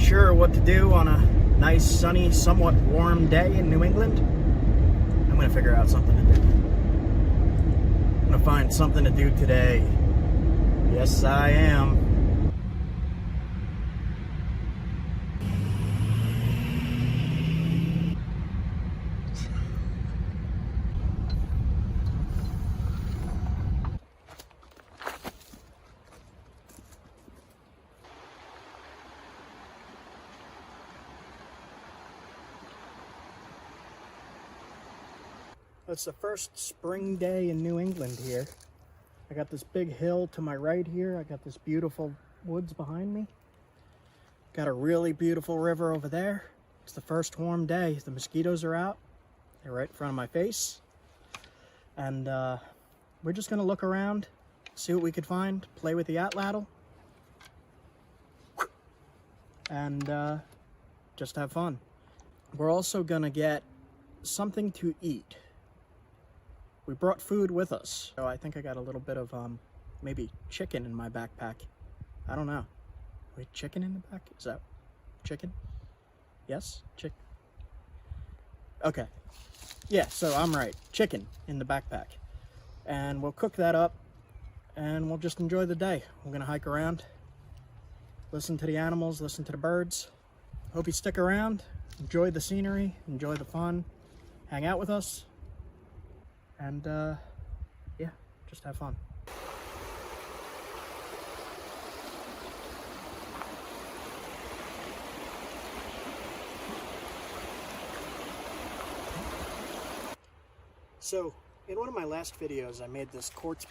sure what to do on a nice, sunny, somewhat warm day in New England, I'm gonna figure out something to do. I'm gonna find something to do today. Yes, I am. It's the first spring day in New England here. I got this big hill to my right here. I got this beautiful woods behind me. Got a really beautiful river over there. It's the first warm day. The mosquitoes are out. They're right in front of my face. And we're just gonna look around, see what we could find, play with the Atlatl, and just have fun. We're also gonna get something to eat. We brought food with us, so I think I got a little bit of maybe chicken in my backpack. I don't know. Wait, chicken in the back? Is that chicken? Yes? Chicken. Okay. Yeah, so I'm right. Chicken in the backpack. And we'll cook that up, and we'll just enjoy the day. We're gonna hike around, listen to the animals, listen to the birds. Hope you stick around, enjoy the scenery, enjoy the fun, hang out with us. And yeah, just have fun. So, in one of my last videos, I made this quartz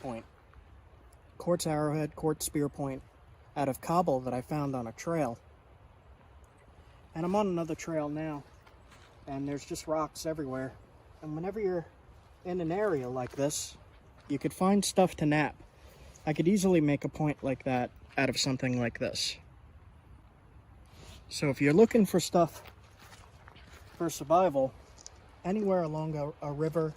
arrowhead, quartz spear point out of cobble that I found on a trail. And I'm on another trail now, and there's just rocks everywhere. And whenever you're in an area like this, you could find stuff to nap. I could easily make a point like that out of something like this. So if you're looking for stuff for survival, anywhere along a river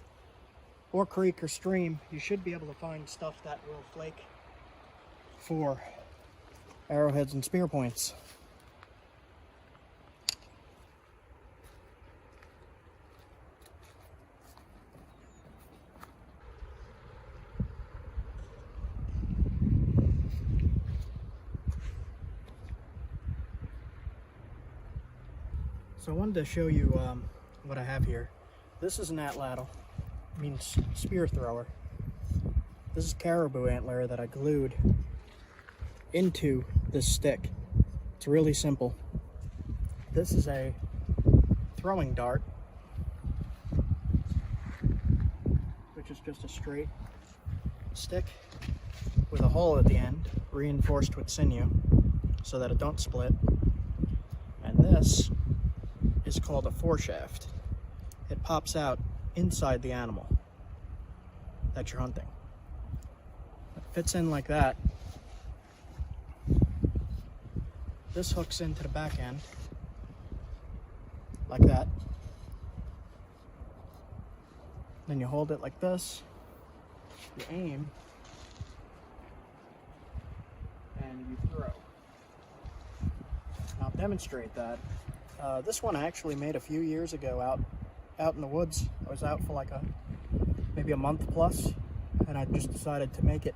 or creek or stream, you should be able to find stuff that will flake for arrowheads and spear points. So I wanted to show you what I have here. This is an Atlatl, means spear thrower. This is caribou antler that I glued into this stick. It's really simple. This is a throwing dart, which is just a straight stick with a hole at the end, reinforced with sinew so that it don't split. And this is called a foreshaft. It pops out inside the animal that you're hunting. It fits in like that. This hooks into the back end like that. Then you hold it like this, you aim, and you throw. And I'll demonstrate that. This one I actually made a few years ago out in the woods. I was out for maybe a month plus, and I just decided to make it.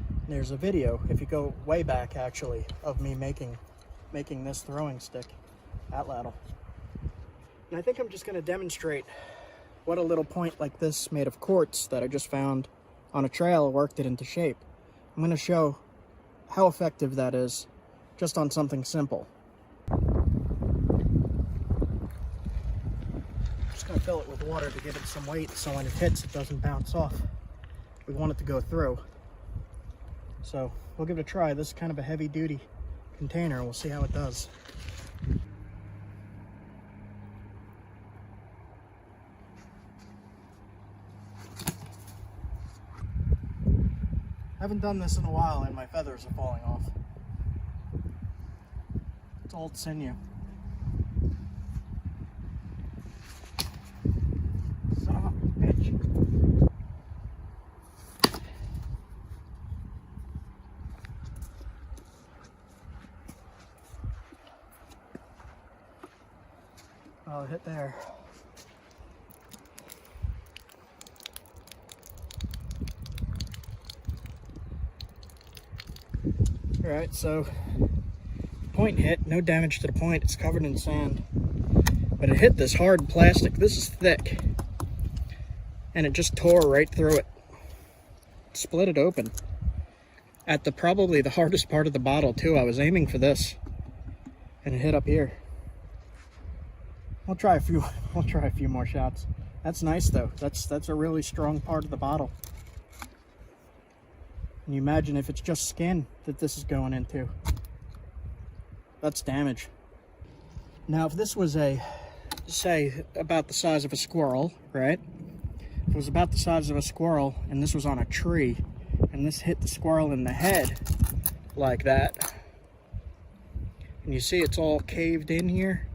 And there's a video, if you go way back actually, of me making this throwing stick, Atlatl. And I think I'm just going to demonstrate what a little point like this made of quartz that I just found on a trail worked it into shape. I'm going to show how effective that is just on something simple. Going to fill it with water to give it some weight so when it hits it doesn't bounce off. We want it to go through. So we'll give it a try. This is kind of a heavy duty container and we'll see how it does. I haven't done this in a while and my feathers are falling off. It's old sinew. Son of a bitch. Oh, hit there. Alright, so point hit, no damage to the point, it's covered in sand. But it hit this hard plastic, this is thick. And it just tore right through it. Split it open. At probably the hardest part of the bottle too. I was aiming for this. And it hit up here. We'll try a few more shots. That's nice though. That's a really strong part of the bottle. Can you imagine if it's just skin that this is going into? That's damage. Now if this was say about the size of a squirrel, right? If it was about the size of a squirrel and this was on a tree and this hit the squirrel in the head like that, and you see it's all caved in here,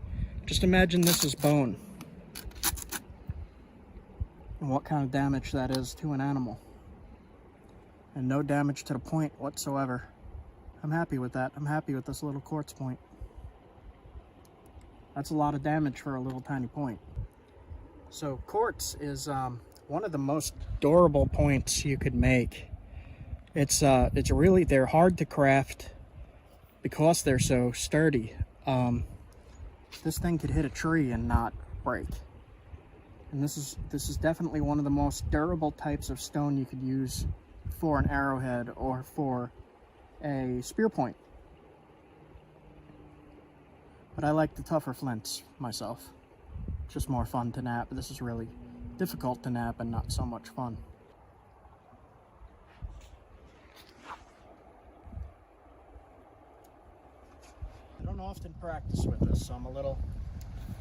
just imagine this is bone and what kind of damage that is to an animal. And no damage to the point whatsoever. I'm happy with that. I'm happy with this little quartz point. That's a lot of damage for a little tiny point. So quartz is one of the most durable points you could make. It's really, they're hard to craft because they're so sturdy. This thing could hit a tree and not break. And this is definitely one of the most durable types of stone you could use for an arrowhead or for a spear point. But I like the tougher flints myself. It's just more fun to nap. This is really difficult to nap and not so much fun. I don't often practice with this, so I'm a little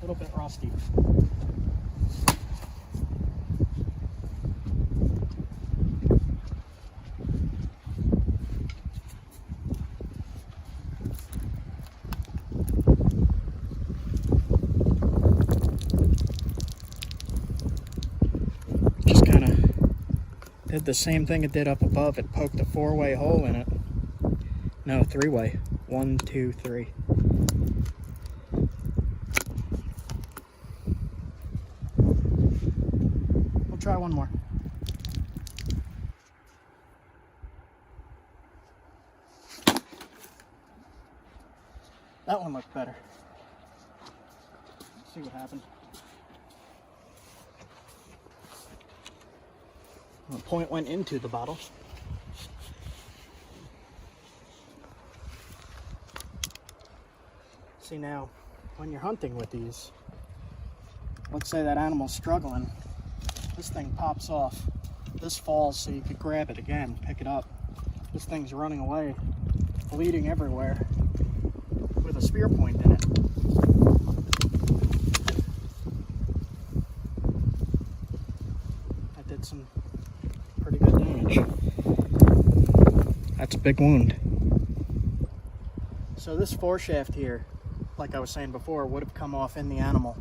bit rusty. Did the same thing it did up above. It poked a 4-way hole in it. No, 3-way. 1, 2, 3. We'll try one more. That one looked better. Let's see what happened. The point went into the bottle. See now, when you're hunting with these, let's say that animal's struggling, this thing pops off. This falls so you could grab it again, pick it up. This thing's running away, bleeding everywhere, with a spear point in it. That did some pretty good damage. That's a big wound. So this foreshaft here, like I was saying before, would have come off in the animal.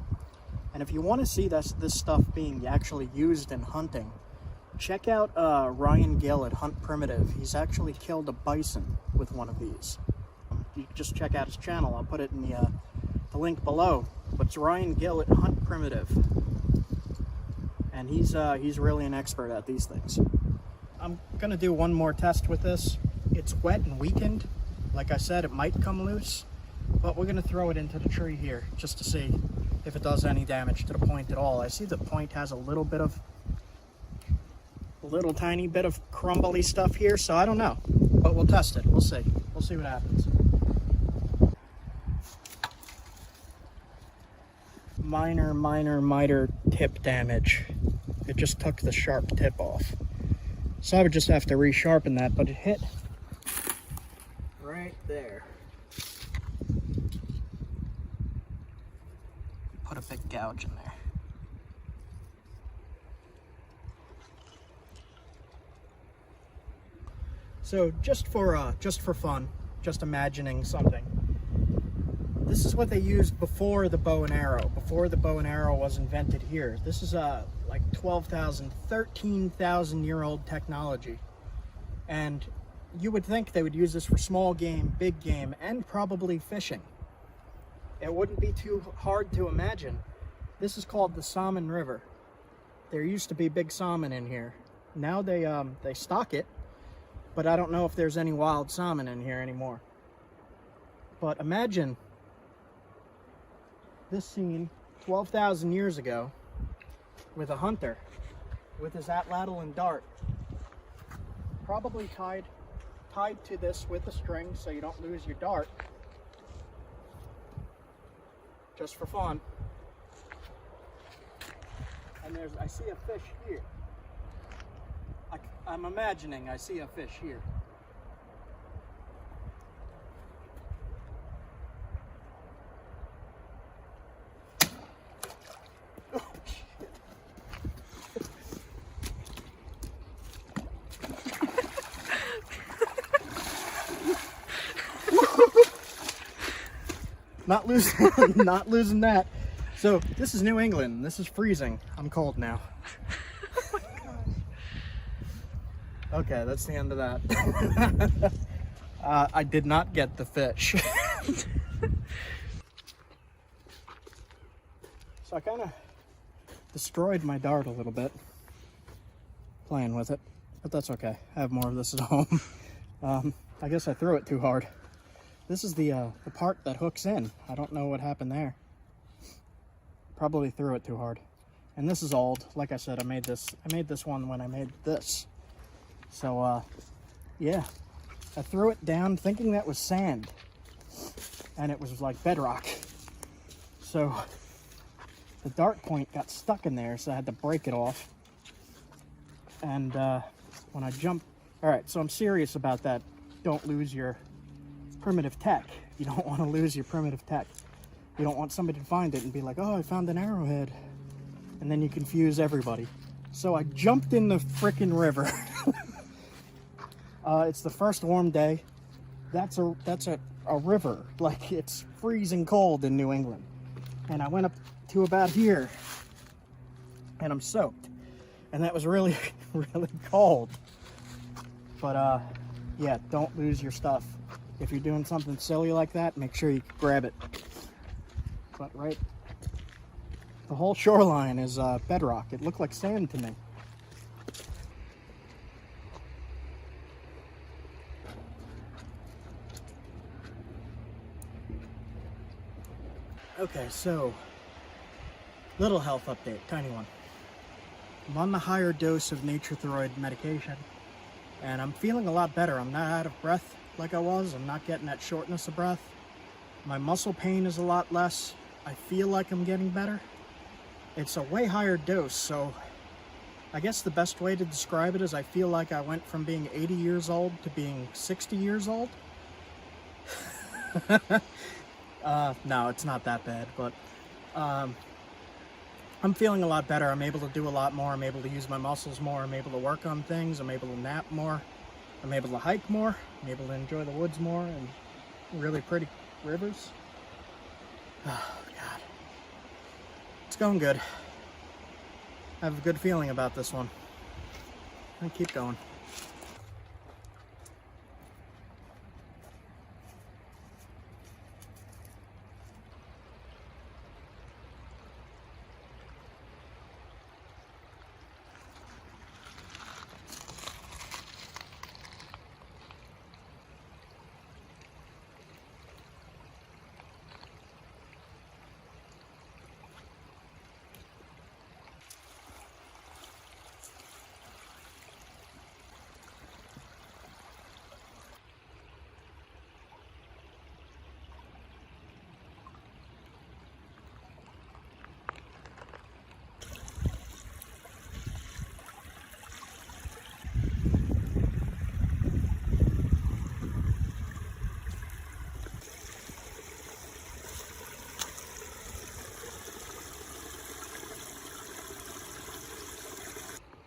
And if you want to see this stuff being actually used in hunting, check out Ryan Gill at Hunt Primitive. He's actually killed a bison with one of these. You can just check out his channel. I'll put it in the link below. But it's Ryan Gill at Hunt Primitive. And he's really an expert at these things. I'm gonna do one more test with this. It's wet and weakened. Like I said, it might come loose, but we're gonna throw it into the tree here just to see if it does any damage to the point at all. I see the point has a little tiny bit of crumbly stuff here, so I don't know, but we'll test it. We'll see what happens. Minor tip damage. It just took the sharp tip off. So I would just have to resharpen that, but it hit right there. Put a big gouge in there. So just for fun, just imagining something. This is what they used before the bow and arrow. Before the bow and arrow was invented here. This is like 12,000, 13,000 year old technology. And you would think they would use this for small game, big game, and probably fishing. It wouldn't be too hard to imagine This is called the Salmon River. There used to be big salmon in here. Now they stock it, but I don't know if there's any wild salmon in here anymore. But imagine this scene 12,000 years ago with a hunter with his Atlatl and dart, probably tied to this with a string so you don't lose your dart, just for fun. And I see a fish here. I'm imagining I see a fish here. Oh, shit. Not losing that. So this is New England. This is freezing. I'm cold now. Oh my gosh. Okay, that's the end of that. I did not get the fish. So I kind of destroyed my dart a little bit playing with it, but that's okay. I have more of this at home. I guess I threw it too hard. This is the part that hooks in. I don't know what happened there. Probably threw it too hard. And this is old. Like I said, I made this one when I made this. So yeah, I threw it down thinking that was sand, and it was like bedrock. So the dart point got stuck in there, so I had to break it off. And when I jumped, all right, so I'm serious about that. Don't lose your primitive tech. You don't want to lose your primitive tech. You don't want somebody to find it and be like, oh, I found an arrowhead. And then you confuse everybody. So I jumped in the frickin' river. It's the first warm day. That's a river. Like, it's freezing cold in New England. And I went up to about here, and I'm soaked. And that was really, really cold. But yeah, don't lose your stuff. If you're doing something silly like that, make sure you grab it. But right, the whole shoreline is bedrock. It looked like sand to me. Okay, so little health update, tiny one. I'm on the higher dose of Nature-Throid medication, and I'm feeling a lot better. I'm not out of breath like I was. I'm not getting that shortness of breath. My muscle pain is a lot less. I feel like I'm getting better. It's a way higher dose, so I guess the best way to describe it is I feel like I went from being 80 years old to being 60 years old. No, it's not that bad, but I'm feeling a lot better. I'm able to do a lot more. I'm able to use my muscles more. I'm able to work on things. I'm able to nap more. I'm able to hike more. I'm able to enjoy the woods more and really pretty rivers. Oh, God. It's going good. I have a good feeling about this one. I'm gonna keep going.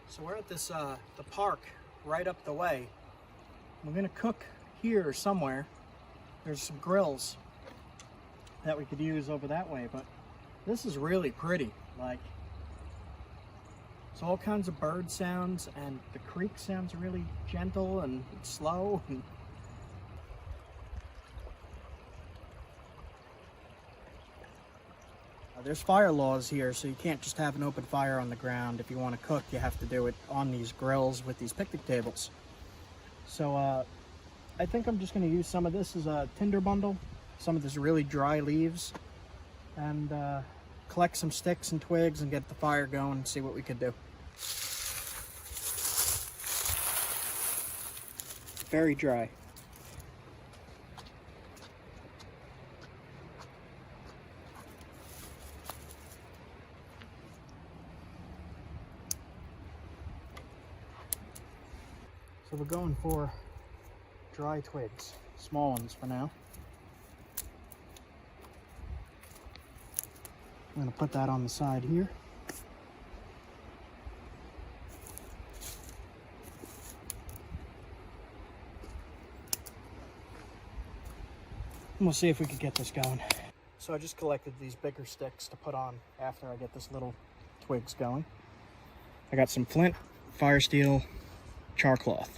So we're at this the park right up the way. We're gonna cook here somewhere. There's some grills that we could use over that way, but this is really pretty. Like, it's all kinds of bird sounds, and the creek sounds really gentle and slow. And There's fire laws here, so you can't just have an open fire on the ground. If you want to cook, you have to do it on these grills with these picnic tables. So I think I'm just going to use some of this as a tinder bundle, some of this really dry leaves, and collect some sticks and twigs and get the fire going and see what we could do. Very dry. So we're going for dry twigs, small ones for now. I'm going to put that on the side here. And we'll see if we can get this going. So I just collected these bigger sticks to put on after I get this little twigs going. I got some flint, fire steel, CHERT.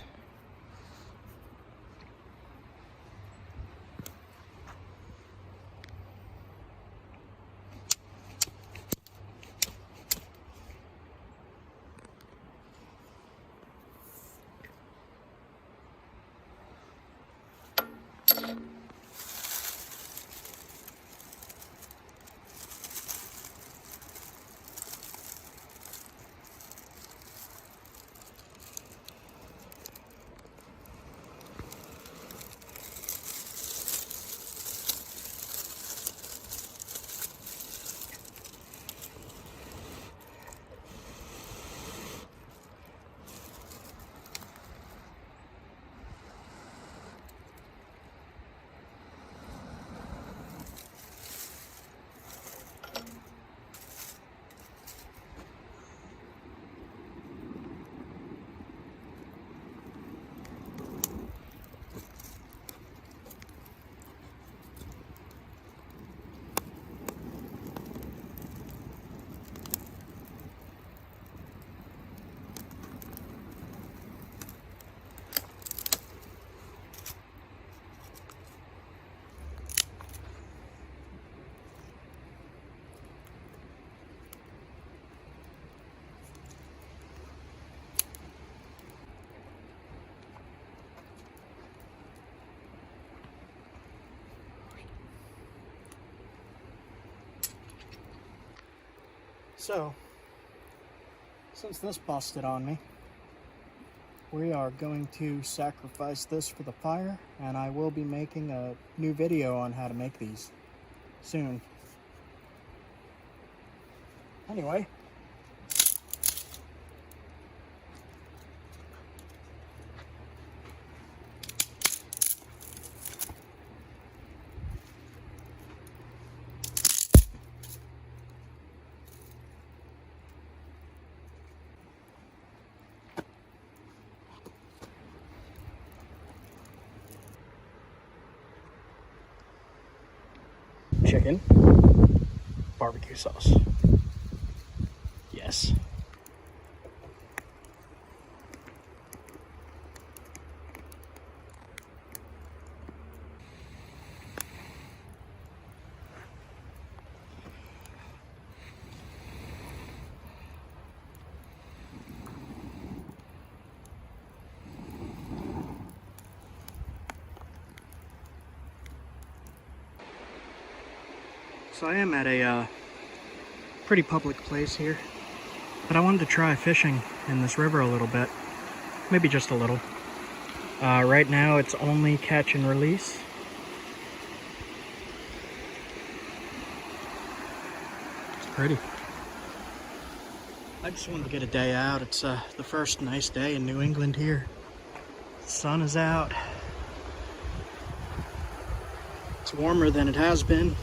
So, since this busted on me, we are going to sacrifice this for the fire, and I will be making a new video on how to make these soon. Anyway. Chicken, barbecue sauce. Yes. So I am at a pretty public place here, but I wanted to try fishing in this river a little bit, maybe just a little. Right now it's only catch and release. It's pretty. I just wanted to get a day out. It's the first nice day in New England here. The sun is out. It's warmer than it has been.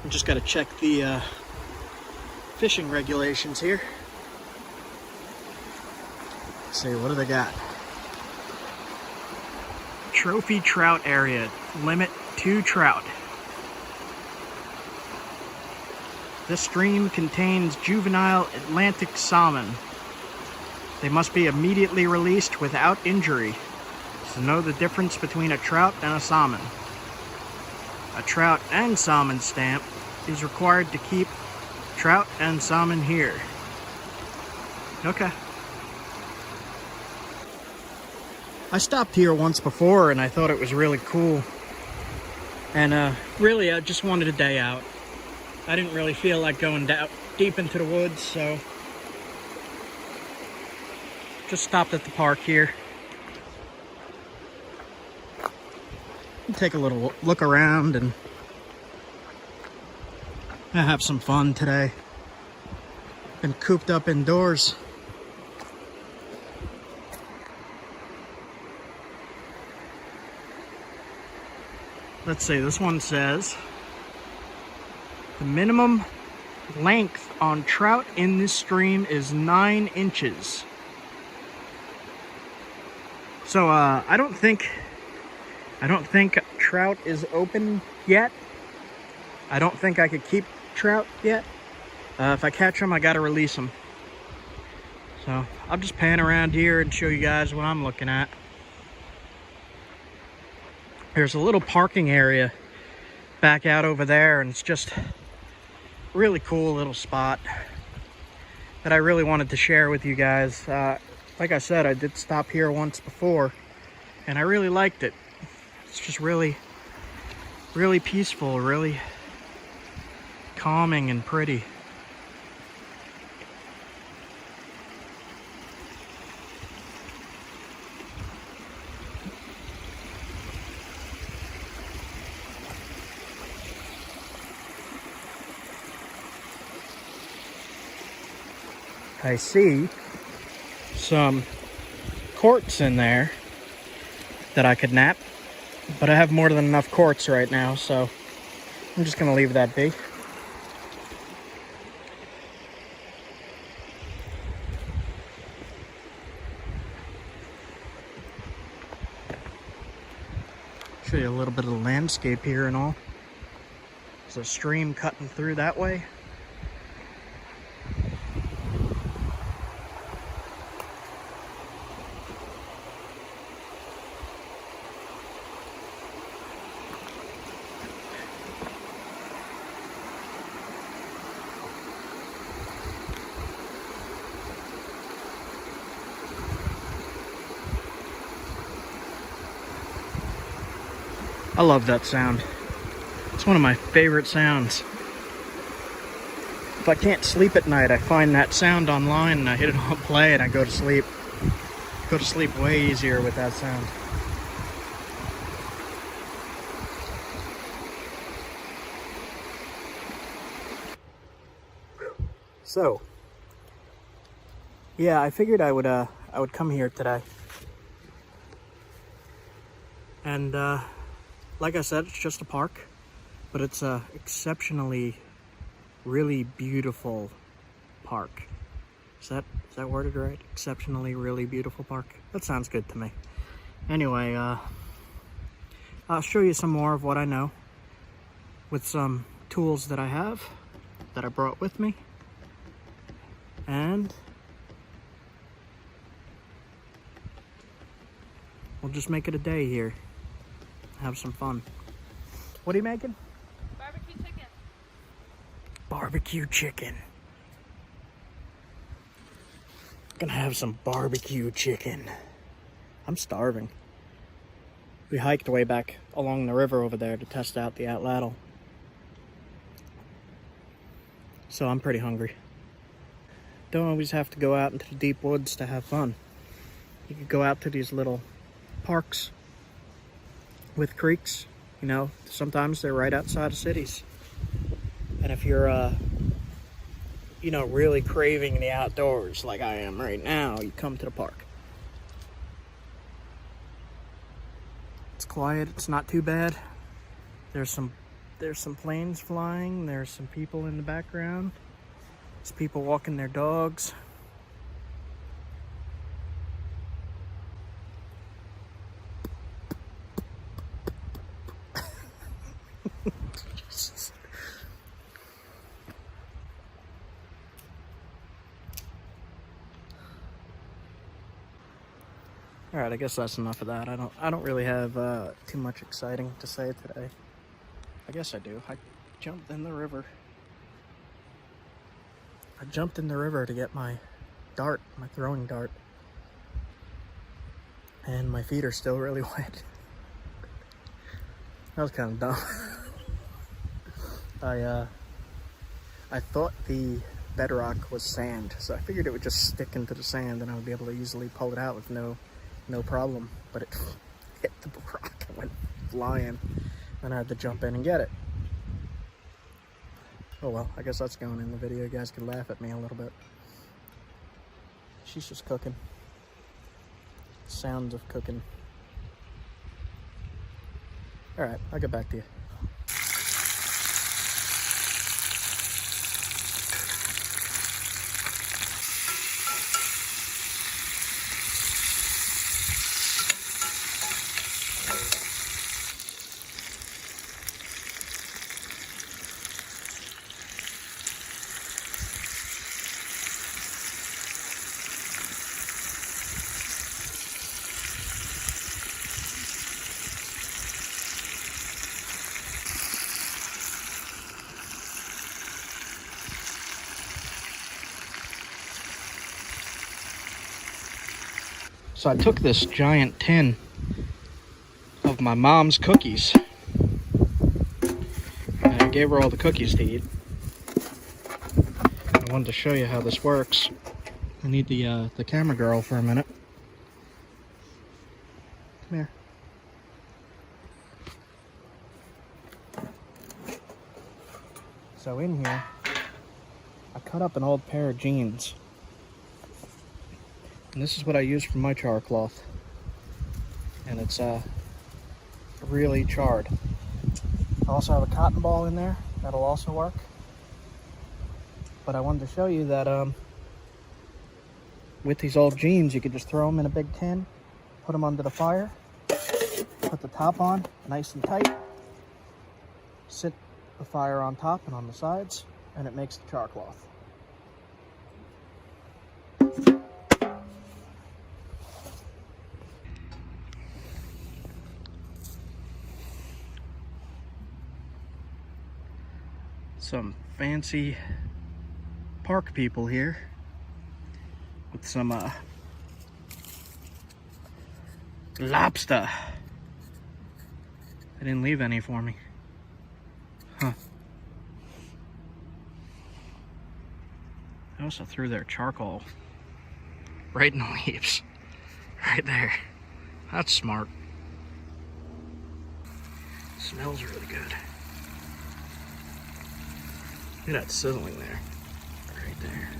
I just got to check the fishing regulations here. Let's see, what do they got? Trophy trout area, limit 2 trout. This stream contains juvenile Atlantic salmon. They must be immediately released without injury. So know the difference between a trout and a salmon. a trout and salmon stamp is required to keep trout and salmon here. Okay. I stopped here once before and I thought it was really cool. And really, I just wanted a day out. I didn't really feel like going down deep into the woods, so just stopped at the park here. Take a little look around and have some fun today. Been cooped up indoors. Let's see, this one says the minimum length on trout in this stream is 9 inches. So I don't think trout is open yet. I don't think I could keep trout yet. If I catch them, I gotta release them. So I'll just pan around here and show you guys what I'm looking at. There's a little parking area back out over there, and it's just a really cool little spot that I really wanted to share with you guys. Like I said, I did stop here once before, and I really liked it. It's just really peaceful, really calming and pretty. I see some quartz in there that I could nap, but I have more than enough quartz right now, so I'm just gonna leave that be. Show you a little bit of the landscape here and all. There's a stream cutting through that way. I love that sound. It's one of my favorite sounds. If I can't sleep at night, I find that sound online and I hit it on play and I go to sleep. Go to sleep way easier with that sound. So, yeah, I figured I would come here today. And like I said, it's just a park, but it's a exceptionally really beautiful park. Is that worded right? Exceptionally really beautiful park? That sounds good to me. Anyway, I'll show you some more of what I know with some tools that I have, that I brought with me. And we'll just make it a day here. Have some fun. What are you making? Barbecue chicken. Barbecue chicken. Gonna have some barbecue chicken. I'm starving. We hiked way back along the river over there to test out the Atlatl. So I'm pretty hungry. Don't always have to go out into the deep woods to have fun. You could go out to these little parks with creeks, you know, sometimes they're right outside of cities. And if you're, you know, really craving the outdoors like I am right now, you come to the park. It's quiet, it's not too bad. There's some planes flying, there's some people in the background. There's people walking their dogs. All right, I guess that's enough of that. I don't really have too much exciting to say today. I guess I do. I jumped in the river. I jumped in the river to get my dart, my throwing dart. And my feet are still really wet. That was kind of dumb. I thought the bedrock was sand, so I figured it would just stick into the sand and I would be able to easily pull it out with no problem. But it hit the rock and went flying, and I had to jump in and get it. Oh well, I guess that's going in the video. You guys could laugh at me a little bit. She's just cooking. Sounds of cooking. Alright, I'll get back to you. So I took this giant tin of my mom's cookies and I gave her all the cookies to eat. I wanted to show you how this works. I need the camera girl for a minute. Come here. So in here, I cut up an old pair of jeans. And this is what I use for my char cloth. And it's really charred. I also have a cotton ball in there. That'll also work. But I wanted to show you that with these old jeans, you could just throw them in a big tin, put them under the fire, put the top on nice and tight, sit the fire on top and on the sides, and it makes the char cloth. Some fancy park people here with some lobster. They didn't leave any for me. Huh. I also threw their charcoal right in the leaves. Right there. That's smart. Smells really good. Look at that sizzling there. Right there.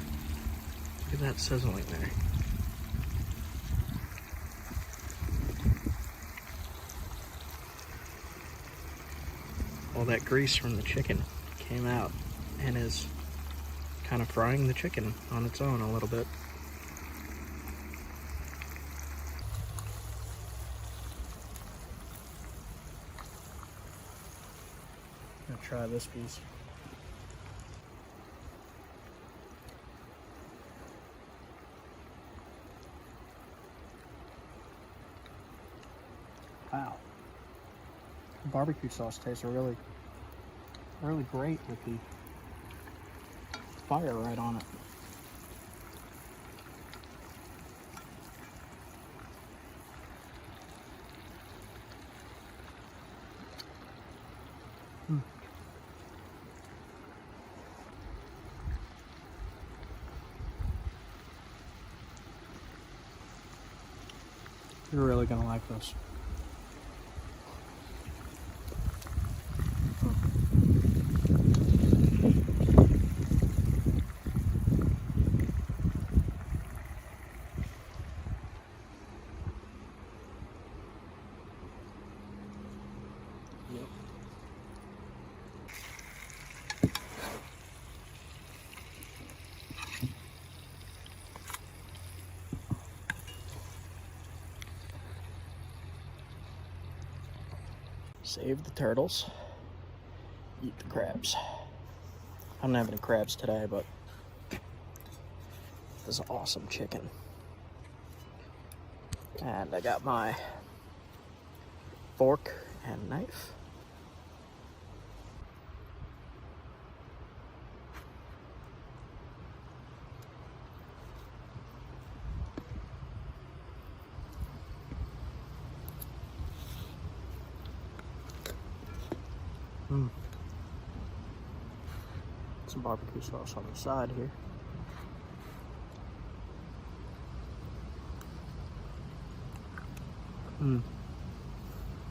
Look at that sizzling there. All that grease from the chicken came out and is kind of frying the chicken on its own a little bit. I'm gonna try this piece. Wow. The barbecue sauce tastes really great with the fire right on it. You're really gonna like this. Save the turtles, eat the crabs. I don't have any crabs today, but this is awesome chicken. And I got my fork and knife. Some barbecue sauce on the side here.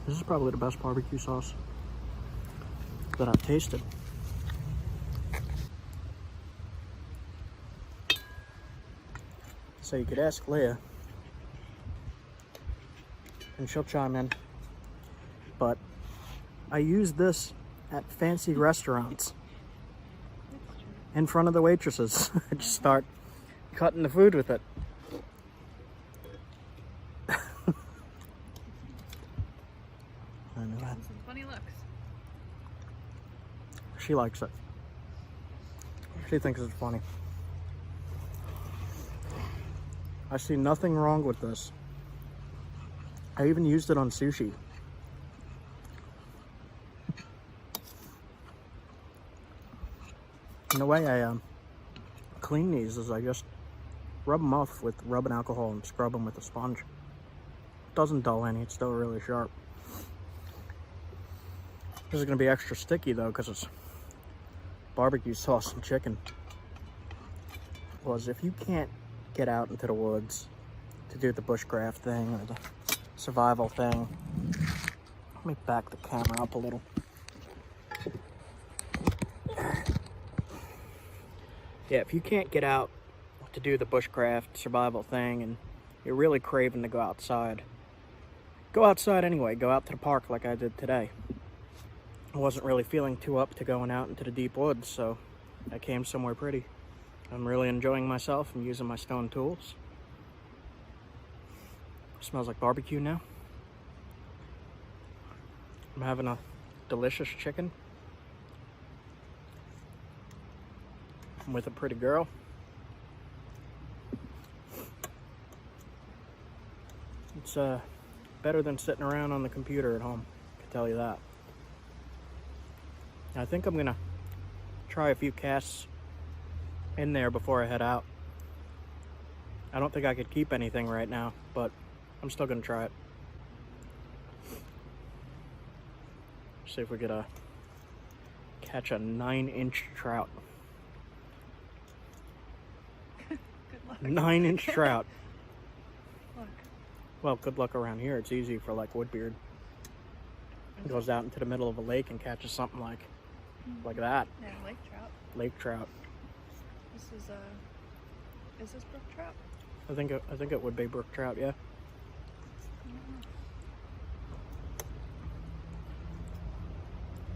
This is probably the best barbecue sauce that I've tasted. So you could ask Leah, and she'll chime in, but I use this at fancy restaurants in front of the waitresses. I just start cutting the food with it. I know that. Some funny looks. She likes it. She thinks it's funny. I see nothing wrong with this. I even used it on sushi. And the way I clean these is I just rub them off with rubbing alcohol and scrub them with a sponge. It doesn't dull any, it's still really sharp. This is going to be extra sticky though because it's barbecue sauce and chicken. Because if you can't get out into the woods to do the bushcraft thing or the survival thing, let me back the camera up a little. Yeah, if you can't get out to do the bushcraft survival thing and you're really craving to go outside anyway. Go out to the park like I did today. I wasn't really feeling too up to going out into the deep woods, so I came somewhere pretty. I'm really enjoying myself. I'm using my stone tools. Smells like barbecue now. I'm having a delicious chicken. I'm with a pretty girl. It's better than sitting around on the computer at home, I can tell you that. I think I'm gonna try a few casts in there before I head out. I don't think I could keep anything right now, but I'm still gonna try it. See if we could catch a 9-inch trout. Good luck. 9-inch trout. Look. Well, good luck around here. It's easy for like Woodbeard. He goes out into the middle of a lake and catches something like that. Yeah, lake trout. Lake trout. This is this brook trout? I think it would be brook trout, yeah.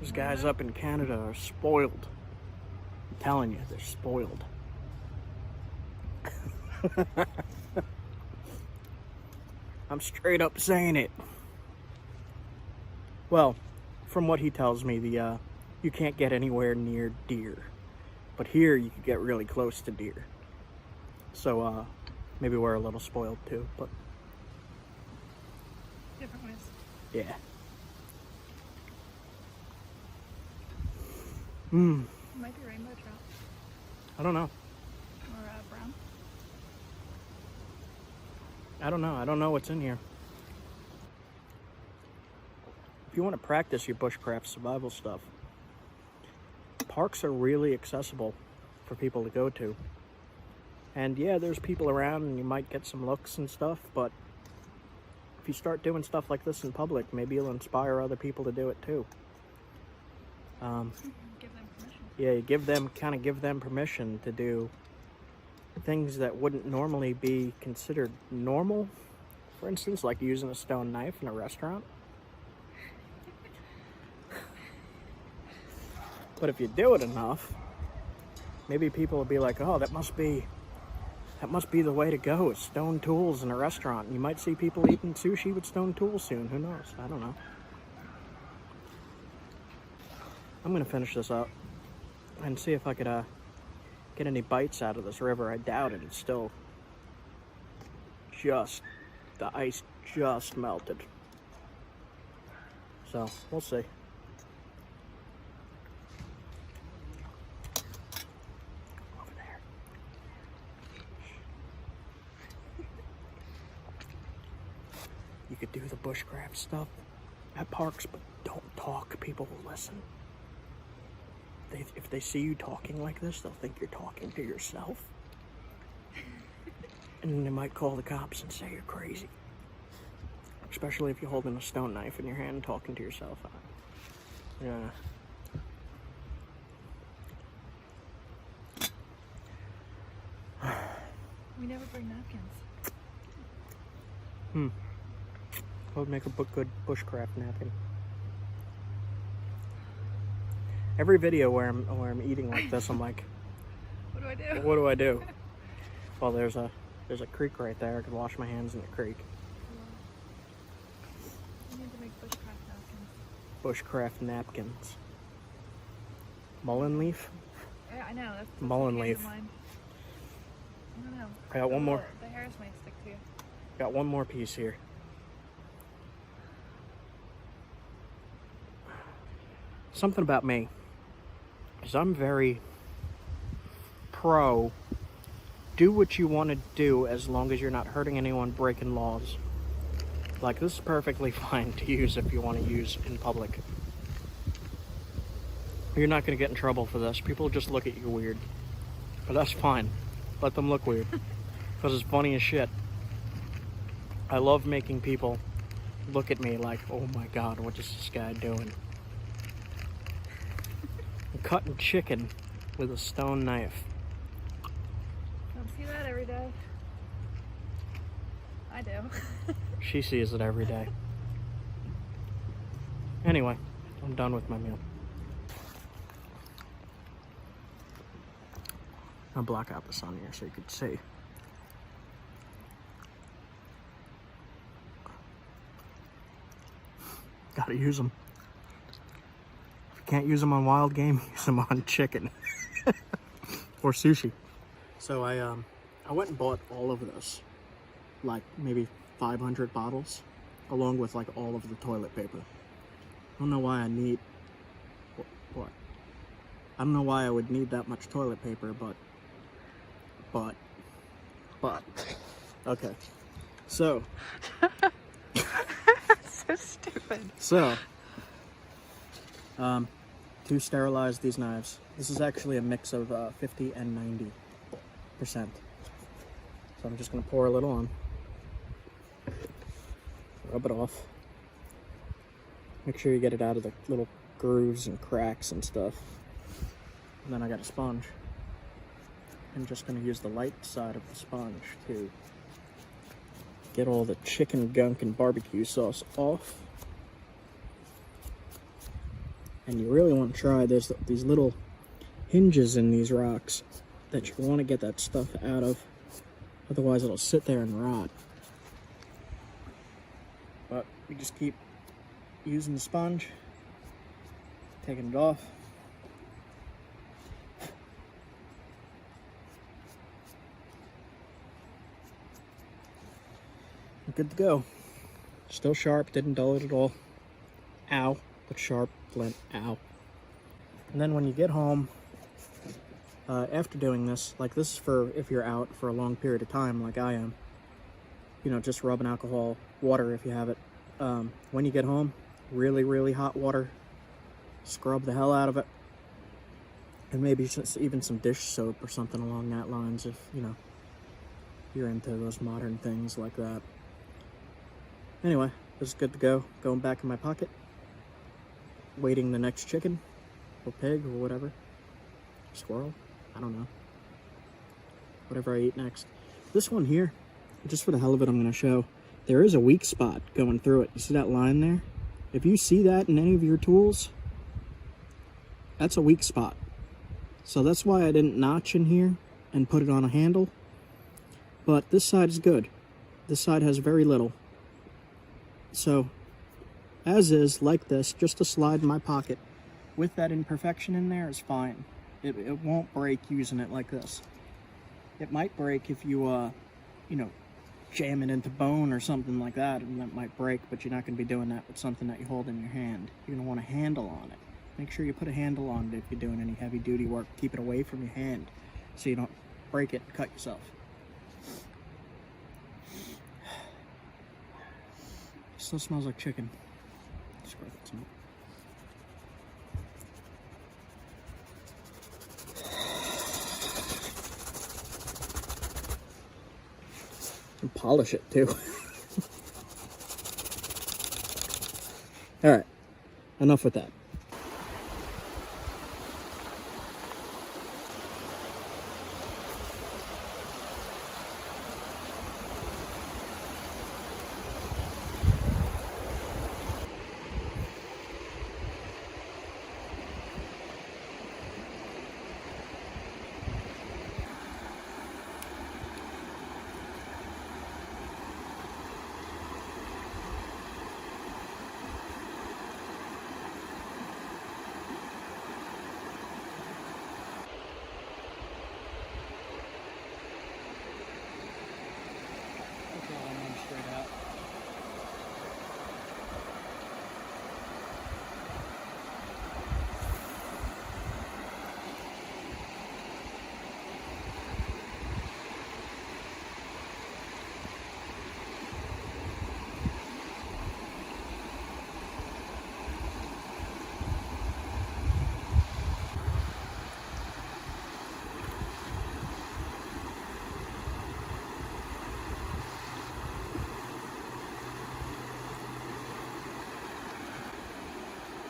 These guys up in Canada are spoiled. I'm telling you, they're spoiled. I'm straight up saying it. Well, from what he tells me, you can't get anywhere near deer. But here you could get really close to deer. So maybe we're a little spoiled too, but Different ways. yeah. It might be rainbow trout. I don't know. Or brown. I don't know. I don't know what's in here. If you want to practice your bushcraft survival stuff, parks are really accessible for people to go to. And yeah, there's people around and you might get some looks and stuff, but if you start doing stuff like this in public, maybe you'll inspire other people to do it too. Give them permission. Yeah, you give them permission to do things that wouldn't normally be considered normal. For instance, like using a stone knife in a restaurant. But if you do it enough, maybe people will be like, oh, that must be the way to go, is stone tools in a restaurant. And you might see people eating sushi with stone tools soon. Who knows? I don't know. I'm going to finish this up and see if I could get any bites out of this river. I doubt it. It's still the ice just melted. So, we'll see. You could do the bushcraft stuff at parks, but don't talk. People will listen. if they see you talking like this, they'll think you're talking to yourself. And then they might call the cops and say you're crazy. Especially if you're holding a stone knife in your hand and talking to yourself. Yeah. We never bring napkins. That would make a good bushcraft napkin. Every video where I'm eating like this, I'm like, What do I do? what do I do? Well, there's a creek right there. I could wash my hands in the creek. We need to make bushcraft napkins. Bushcraft napkins. Mullen leaf? Yeah, I know. That's Mullen a leaf. mine. I don't know. I got one more. The hairs might stick to you. Got one more piece here. Something about me is I'm very pro do what you want to do as long as you're not hurting anyone, breaking laws. Like, this is perfectly fine to use if you want to use in public. You're not going to get in trouble for this. People just look at you weird. But that's fine. Let them look weird. Because it's funny as shit. I love making people look at me like, oh my god, what is this guy doing? I'm cutting chicken with a stone knife. Don't see that every day. I do. She sees it every day. Anyway, I'm done with my meal. I'll block out the sun here so you can see. Gotta use them. If you can't use them on wild game, use them on chicken. Or sushi. So I went and bought all of this. Like maybe 500 bottles. Along with like all of the toilet paper. I don't know why I need... What? I don't know why I would need that much toilet paper, but... Okay. So... So stupid. So, to sterilize these knives, this is actually a mix of 50 and 90%. So I'm just going to pour a little on, rub it off, make sure you get it out of the little grooves and cracks and stuff. And then I got a sponge. I'm just going to use the light side of the sponge to get all the chicken gunk and barbecue sauce off. And you really want to try, there's these little hinges in these rocks that you want to get that stuff out of. Otherwise it'll sit there and rot. But you just keep using the sponge, taking it off. Good to go. Still sharp, didn't dull it at all. Ow, but sharp, Flint, ow. And then when you get home, after doing this, like this is for if you're out for a long period of time like I am, you know, just rub an alcohol, water if you have it. When you get home, really, really hot water, scrub the hell out of it. And maybe just even some dish soap or something along that lines if, you know, you're into those modern things like that. Anyway, this is good to go. Going back in my pocket. Waiting the next chicken, or pig, or whatever. Squirrel? I don't know. Whatever I eat next. This one here, just for the hell of it, I'm going to show. There is a weak spot going through it. You see that line there? If you see that in any of your tools, that's a weak spot. So that's why I didn't notch in here and put it on a handle. But this side is good. This side has very little. So, as is, like this, just to slide in my pocket with that imperfection in there is fine. It won't break using it like this. It might break if you, you know, jam it into bone or something like that, and that might break, but you're not going to be doing that with something that you hold in your hand. You're going to want a handle on it. Make sure you put a handle on it if you're doing any heavy duty work. Keep it away from your hand so you don't break it and cut yourself. Still smells like chicken. And polish it too. Alright, enough with that.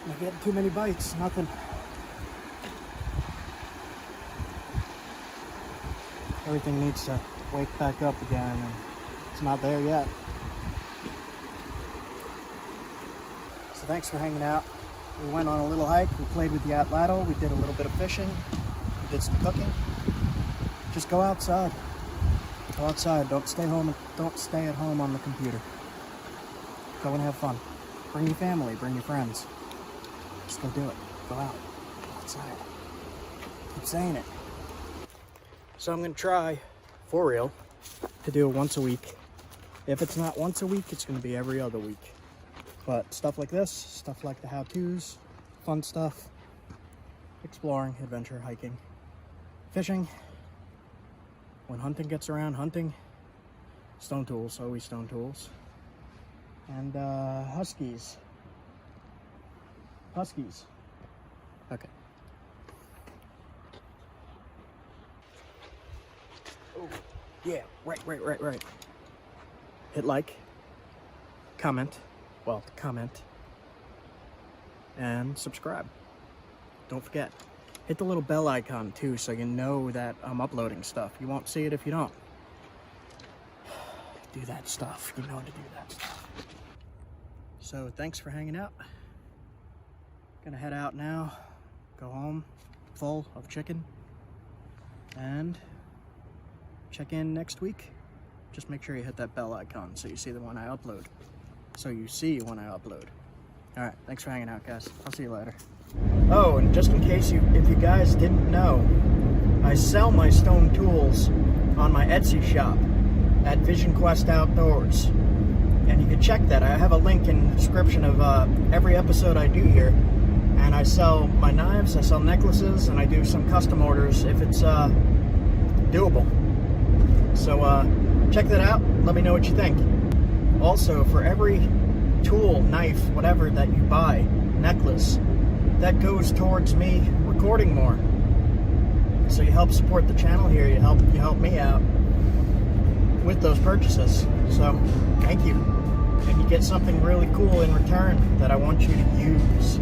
Not getting too many bites, nothing. Everything needs to wake back up again, and it's not there yet. So thanks for hanging out. We went on a little hike, we played with the Atlatl, we did a little bit of fishing, we did some cooking. Just go outside. Go outside, don't stay home, don't stay at home on the computer. Go and have fun. Bring your family, bring your friends. Just go do it. Go out. Go outside. Keep saying it. So I'm going to try, for real, to do it once a week. If it's not once a week, it's going to be every other week. But stuff like this, stuff like the how-tos, fun stuff, exploring, adventure, hiking, fishing. When hunting gets around, hunting, stone tools, always stone tools. And huskies. Huskies. Okay. Oh, yeah, right. Hit like, comment, and subscribe. Don't forget. Hit the little bell icon too so you know that I'm uploading stuff. You won't see it if you don't. Do that stuff. You know how to do that stuff. So thanks for hanging out. Gonna head out now, go home full of chicken, and check in next week. Just make sure you hit that bell icon so you see the one I upload. All right, thanks for hanging out, guys. I'll see you later. Oh, and just in case if you guys didn't know, I sell my stone tools on my Etsy shop at Vision Quest Outdoors. And you can check that. I have a link in the description of every episode I do here. And I sell my knives, I sell necklaces, and I do some custom orders if it's doable. So check that out. Let me know what you think. Also, for every tool, knife, whatever that you buy, necklace, that goes towards me recording more. So you help support the channel here. You help me out with those purchases. So thank you. And you get something really cool in return that I want you to use.